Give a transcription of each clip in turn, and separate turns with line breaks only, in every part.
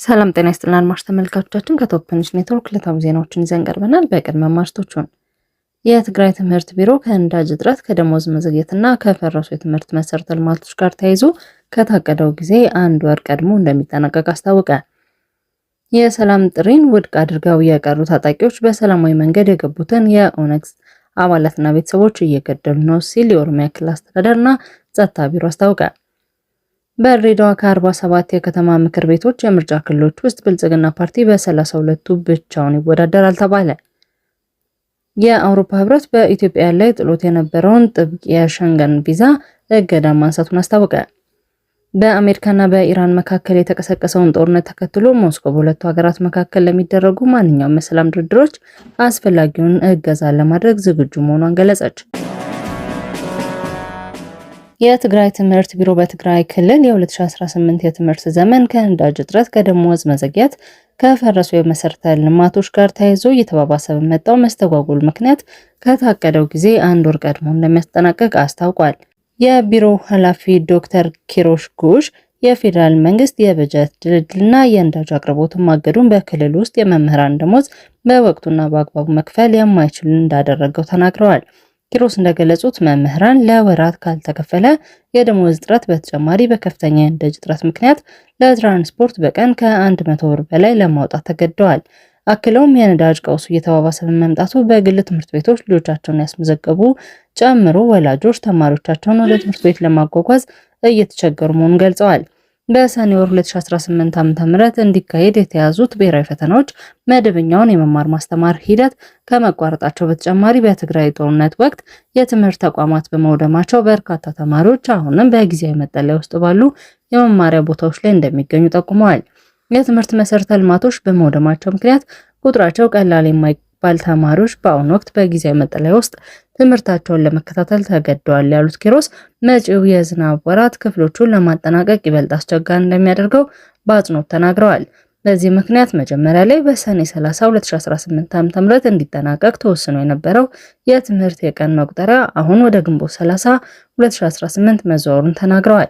ሰላም ጤና ይስጥልን አድማጭ ተመልካቾቻችን ከቶፕ ኒውስ ኔትወርክ ዕለታዊ ዜናዎችን ይዘን ቀርበናል። በቅድመ ማርቶቹን የትግራይ ትምህርት ቢሮ ከነዳጅ እጥረት ከደሞዝ መዘግየትና ከፈረሱ የትምህርት መሰረተ ልማቶች ጋር ተያይዞ ከታቀደው ጊዜ አንድ ወር ቀድሞ እንደሚጠናቀቅ አስታወቀ። የሰላም ጥሪን ውድቅ አድርገው የቀሩ ታጣቂዎች በሰላማዊ መንገድ የገቡትን የኦነግ አባላትና ቤተሰቦች እየገደሉ ነው ሲል የኦሮሚያ ክልል አስተዳደርና ጸጥታ ቢሮ አስታወቀ። በድሬዳዋ ከ47 የከተማ ምክር ቤቶች የምርጫ ክልሎች ውስጥ ብልጽግና ፓርቲ በ32ቱ ብቻውን ይወዳደራል ተባለ። የአውሮፓ ህብረት በኢትዮጵያ ላይ ጥሎት የነበረውን ጥብቅ የሸንገን ቪዛ እገዳ ማንሳቱን አስታወቀ። በአሜሪካና በኢራን መካከል የተቀሰቀሰውን ጦርነት ተከትሎ ሞስኮ በሁለቱ ሀገራት መካከል ለሚደረጉ ማንኛውም የሰላም ድርድሮች አስፈላጊውን እገዛ ለማድረግ ዝግጁ መሆኗን ገለጸች። የትግራይ ትምህርት ቢሮ በትግራይ ክልል የ2018 የትምህርት ዘመን ከነዳጅ እጥረት፣ ከደሞዝ መዘግየት፣ ከፈረሱ የመሰረተ ልማቶች ጋር ተያይዞ እየተባባሰ በመጣው መስተጓጎል ምክንያት ከታቀደው ጊዜ አንድ ወር ቀድሞ እንደሚያስጠናቀቅ አስታውቋል። የቢሮው ኃላፊ ዶክተር ኪሮሽ ጉሽ የፌዴራል መንግስት የበጀት ድልድልና የነዳጅ አቅርቦትን ማገዱን በክልል ውስጥ የመምህራን ደሞዝ በወቅቱና በአግባቡ መክፈል የማይችሉ እንዳደረገው ተናግረዋል። ኪሮስ እንደገለጹት መምህራን ለወራት ካልተከፈለ የደሞዝ እጥረት በተጨማሪ በከፍተኛ የነዳጅ እጥረት ምክንያት ለትራንስፖርት በቀን ከ100 ብር በላይ ለማውጣት ተገደዋል። አክለውም የነዳጅ ቀውሱ እየተባባሰ በመምጣቱ በግል ትምህርት ቤቶች ልጆቻቸውን ያስመዘገቡ ጨምሮ ወላጆች ተማሪዎቻቸውን ወደ ትምህርት ቤት ለማጓጓዝ እየተቸገሩ መሆኑን ገልጸዋል። በሰኔ ወር 2018 ዓ.ም እንዲካሄድ የተያዙት ብሔራዊ ፈተናዎች መደበኛውን የመማር ማስተማር ሂደት ከመቋረጣቸው በተጨማሪ በትግራይ ጦርነት ወቅት የትምህርት ተቋማት በመውደማቸው በርካታ ተማሪዎች አሁንም በጊዜያዊ መጠለያ ውስጥ ባሉ የመማሪያ ቦታዎች ላይ እንደሚገኙ ጠቁመዋል። የትምህርት መሰረተ ልማቶች በመውደማቸው ምክንያት ቁጥራቸው ቀላል የማይባል ተማሪዎች በአሁኑ ወቅት በጊዜያዊ መጠለያ ውስጥ ትምህርታቸውን ለመከታተል ተገደዋል ያሉት ኪሮስ መጪው የዝናብ ወራት ክፍሎቹን ለማጠናቀቅ ይበልጥ አስቸጋሪ እንደሚያደርገው በአጽንኦት ተናግረዋል። በዚህ ምክንያት መጀመሪያ ላይ በሰኔ 30 2018 ዓ.ም እንዲጠናቀቅ ተወስኖ የነበረው የትምህርት የቀን መቁጠሪያ አሁን ወደ ግንቦት 30 2018 መዘዋወሩን ተናግረዋል።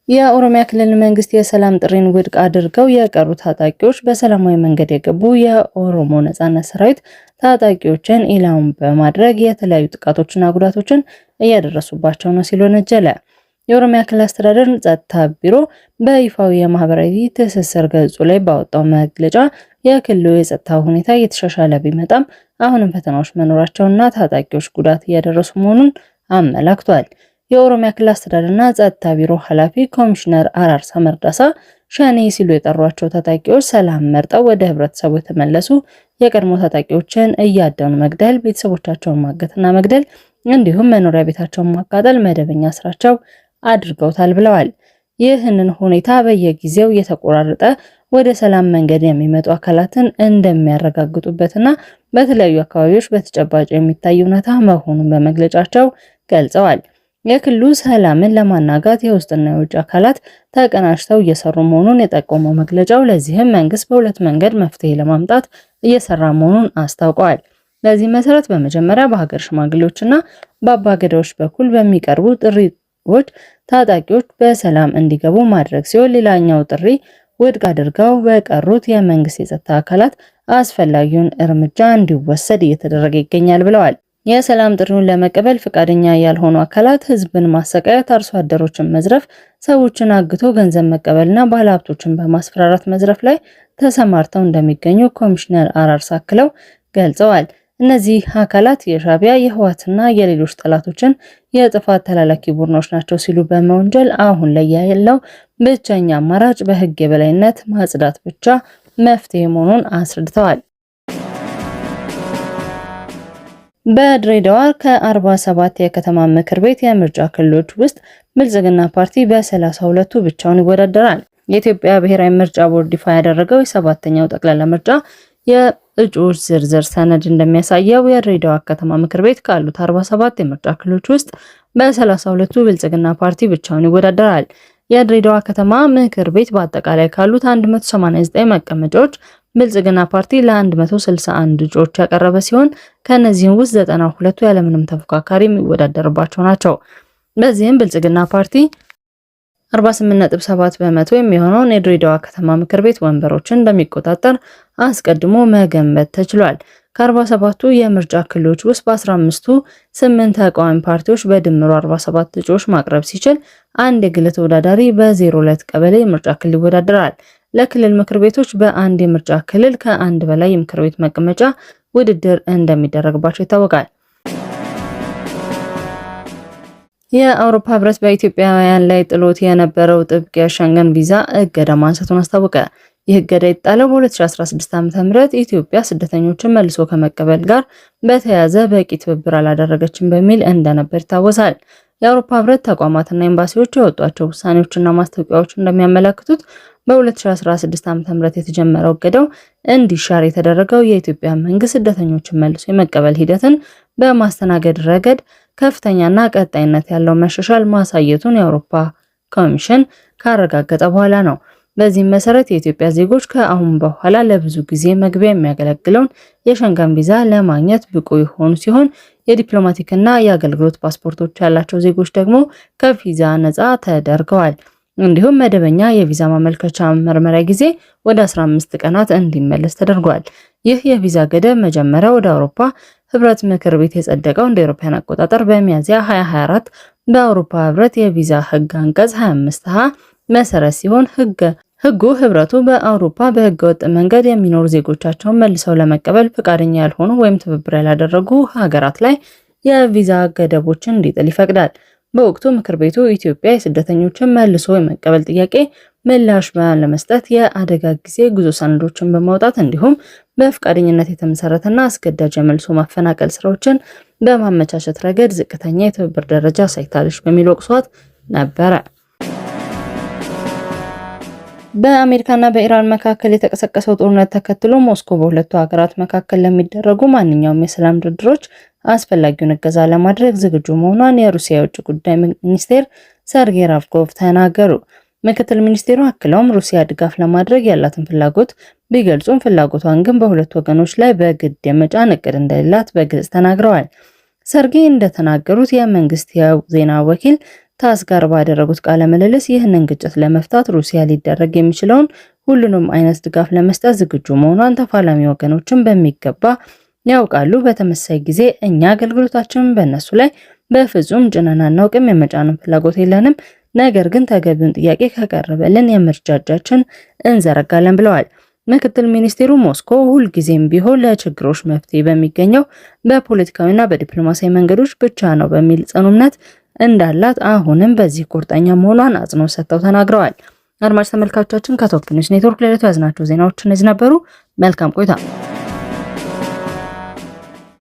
የኦሮሚያ ክልል መንግስት የሰላም ጥሪን ውድቅ አድርገው የቀሩ ታጣቂዎች በሰላማዊ መንገድ የገቡ የኦሮሞ ነጻነት ሰራዊት ታጣቂዎችን ኢላማ በማድረግ የተለያዩ ጥቃቶችና ጉዳቶችን እያደረሱባቸው ነው ሲል ወነጀለ። የኦሮሚያ ክልል አስተዳደር ጸጥታ ቢሮ በይፋዊ የማህበራዊ ትስስር ገጹ ላይ ባወጣው መግለጫ የክልሉ የጸጥታ ሁኔታ እየተሻሻለ ቢመጣም አሁንም ፈተናዎች መኖራቸውና ታጣቂዎች ጉዳት እያደረሱ መሆኑን አመላክቷል። የኦሮሚያ ክልል አስተዳደርና ጸጥታ ቢሮ ኃላፊ ኮሚሽነር አራርሳ መርዳሳ ሸኔ ሲሉ የጠሯቸው ታጣቂዎች ሰላም መርጠው ወደ ህብረተሰቡ የተመለሱ የቀድሞ ታጣቂዎችን እያደኑ መግደል፣ ቤተሰቦቻቸውን ማገትና መግደል እንዲሁም መኖሪያ ቤታቸውን ማቃጠል መደበኛ ስራቸው አድርገውታል ብለዋል። ይህንን ሁኔታ በየጊዜው እየተቆራረጠ ወደ ሰላም መንገድ የሚመጡ አካላትን እንደሚያረጋግጡበትና በተለያዩ አካባቢዎች በተጨባጭ የሚታይ እውነታ መሆኑን በመግለጫቸው ገልጸዋል። የክልሉ ሰላምን ለማናጋት የውስጥና የውጭ አካላት ተቀናጅተው እየሰሩ መሆኑን የጠቆመው መግለጫው ለዚህም መንግስት በሁለት መንገድ መፍትሄ ለማምጣት እየሰራ መሆኑን አስታውቀዋል። በዚህ መሰረት በመጀመሪያ በሀገር ሽማግሌዎችና በአባገዳዎች በኩል በሚቀርቡ ጥሪዎች ታጣቂዎች በሰላም እንዲገቡ ማድረግ ሲሆን፣ ሌላኛው ጥሪ ውድቅ አድርገው በቀሩት የመንግስት የጸጥታ አካላት አስፈላጊውን እርምጃ እንዲወሰድ እየተደረገ ይገኛል ብለዋል። የሰላም ጥሪውን ለመቀበል ፈቃደኛ ያልሆኑ አካላት ህዝብን ማሰቃየት፣ አርሶ አደሮችን መዝረፍ፣ ሰዎችን አግቶ ገንዘብ መቀበልና ባለሀብቶችን በማስፈራራት መዝረፍ ላይ ተሰማርተው እንደሚገኙ ኮሚሽነር አራርሳ አክለው ገልጸዋል። እነዚህ አካላት የሻዕቢያ የህወሓትና የሌሎች ጠላቶችን የጥፋት ተላላኪ ቡድኖች ናቸው ሲሉ በመወንጀል አሁን ላይ ያለው ብቸኛ አማራጭ በህግ የበላይነት ማጽዳት ብቻ መፍትሄ መሆኑን አስረድተዋል። በድሬዳዋ ከ47 የከተማ ምክር ቤት የምርጫ ክልሎች ውስጥ ብልጽግና ፓርቲ በ32ቱ ብቻውን ይወዳደራል። የኢትዮጵያ ብሔራዊ ምርጫ ቦርድ ይፋ ያደረገው የሰባተኛው ጠቅላላ ምርጫ የእጩዎች ዝርዝር ሰነድ እንደሚያሳየው የድሬዳዋ ከተማ ምክር ቤት ካሉት 47 የምርጫ ክልሎች ውስጥ በ32ቱ ብልጽግና ፓርቲ ብቻውን ይወዳደራል። የድሬዳዋ ከተማ ምክር ቤት በአጠቃላይ ካሉት 189 መቀመጫዎች ብልጽግና ፓርቲ ለ161 እጩዎች ያቀረበ ሲሆን ከነዚህም ውስጥ 92ቱ ያለምንም ተፎካካሪ የሚወዳደርባቸው ናቸው። በዚህም ብልጽግና ፓርቲ 48.7 በመቶ የሚሆነውን የድሬዳዋ ከተማ ምክር ቤት ወንበሮችን እንደሚቆጣጠር አስቀድሞ መገመት ተችሏል። ከ47ቱ የምርጫ ክልሎች ውስጥ በ15ቱ 8 ተቃዋሚ ፓርቲዎች በድምሩ 47 እጩዎች ማቅረብ ሲችል አንድ የግል ተወዳዳሪ በ02 ቀበሌ የምርጫ ክልል ይወዳደራል። ለክልል ምክር ቤቶች በአንድ የምርጫ ክልል ከአንድ በላይ የምክር ቤት መቀመጫ ውድድር እንደሚደረግባቸው ይታወቃል። የአውሮፓ ህብረት በኢትዮጵያውያን ላይ ጥሎት የነበረው ጥብቅ የሸንገን ቪዛ እገዳ ማንሳቱን አስታወቀ። ይህ እገዳ የተጣለው በ2016 ዓ.ም ኢትዮጵያ ስደተኞችን መልሶ ከመቀበል ጋር በተያያዘ በቂ ትብብር አላደረገችም በሚል እንደነበር ይታወሳል። የአውሮፓ ህብረት ተቋማትና ኤምባሲዎች ያወጧቸው ውሳኔዎችና ማስታወቂያዎች እንደሚያመለክቱት በ2016 ዓ.ም የተጀመረው እገዳው እንዲሻር የተደረገው የኢትዮጵያ መንግስት ስደተኞችን መልሶ የመቀበል ሂደትን በማስተናገድ ረገድ ከፍተኛና ቀጣይነት ያለው መሻሻል ማሳየቱን የአውሮፓ ኮሚሽን ካረጋገጠ በኋላ ነው። በዚህም መሰረት የኢትዮጵያ ዜጎች ከአሁን በኋላ ለብዙ ጊዜ መግቢያ የሚያገለግለውን የሸንገን ቪዛ ለማግኘት ብቁ የሆኑ ሲሆን የዲፕሎማቲክና የአገልግሎት ፓስፖርቶች ያላቸው ዜጎች ደግሞ ከቪዛ ነፃ ተደርገዋል። እንዲሁም መደበኛ የቪዛ ማመልከቻ መመርመሪያ ጊዜ ወደ 15 ቀናት እንዲመለስ ተደርጓል። ይህ የቪዛ ገደብ መጀመሪያ ወደ አውሮፓ ህብረት ምክር ቤት የጸደቀው እንደ አውሮፓውያን አቆጣጠር በሚያዝያ 2024 በአውሮፓ ህብረት የቪዛ ህግ አንቀጽ 25 ሀ መሰረት ሲሆን ህጉ ህብረቱ በአውሮፓ በህገወጥ መንገድ የሚኖሩ ዜጎቻቸውን መልሰው ለመቀበል ፈቃደኛ ያልሆኑ ወይም ትብብር ያላደረጉ ሀገራት ላይ የቪዛ ገደቦችን እንዲጥል ይፈቅዳል። በወቅቱ ምክር ቤቱ ኢትዮጵያ የስደተኞችን መልሶ የመቀበል ጥያቄ ምላሽ ለመስጠት የአደጋ ጊዜ ጉዞ ሰነዶችን በማውጣት እንዲሁም በፈቃደኝነት የተመሰረተና አስገዳጅ የመልሶ ማፈናቀል ስራዎችን በማመቻቸት ረገድ ዝቅተኛ የትብብር ደረጃ አሳይታለች በሚል ወቅሷት ነበረ። በአሜሪካና በኢራን መካከል የተቀሰቀሰው ጦርነት ተከትሎ ሞስኮ በሁለቱ ሀገራት መካከል ለሚደረጉ ማንኛውም የሰላም ድርድሮች አስፈላጊውን እገዛ ለማድረግ ዝግጁ መሆኗን የሩሲያ የውጭ ጉዳይ ሚኒስቴር ሰርጌይ ላቭሮቭ ተናገሩ። ምክትል ሚኒስቴሩ አክለውም ሩሲያ ድጋፍ ለማድረግ ያላትን ፍላጎት ቢገልጹም ፍላጎቷን ግን በሁለቱ ወገኖች ላይ በግድ የመጫን እቅድ እንደሌላት በግልጽ ተናግረዋል። ሰርጌይ እንደተናገሩት የመንግስት የዜና ወኪል ታስ ጋር ባደረጉት ቃለ ምልልስ ይህንን ግጭት ለመፍታት ሩሲያ ሊደረግ የሚችለውን ሁሉንም አይነት ድጋፍ ለመስጠት ዝግጁ መሆኗን ተፋላሚ ወገኖችን በሚገባ ያውቃሉ። በተመሳሳይ ጊዜ እኛ አገልግሎታችንን በእነሱ ላይ በፍጹም ጭነን አናውቅም፣ የመጫንም ፍላጎት የለንም። ነገር ግን ተገቢውን ጥያቄ ከቀረበልን የምርጫ እጃችን እንዘረጋለን ብለዋል። ምክትል ሚኒስቴሩ ሞስኮ ሁልጊዜም ቢሆን ለችግሮች መፍትሄ በሚገኘው በፖለቲካዊና በዲፕሎማሲያዊ መንገዶች ብቻ ነው በሚል ጽኑ እምነት እንዳላት አሁንም በዚህ ቁርጠኛ መሆኗን አጽንኦት ሰጥተው ተናግረዋል። አድማጭ ተመልካቾቻችን ከቶፕ ኒውስ ኔትወርክ ለዕለቱ ያዝናቸው ዜናዎች እነዚህ ነበሩ። መልካም ቆይታ።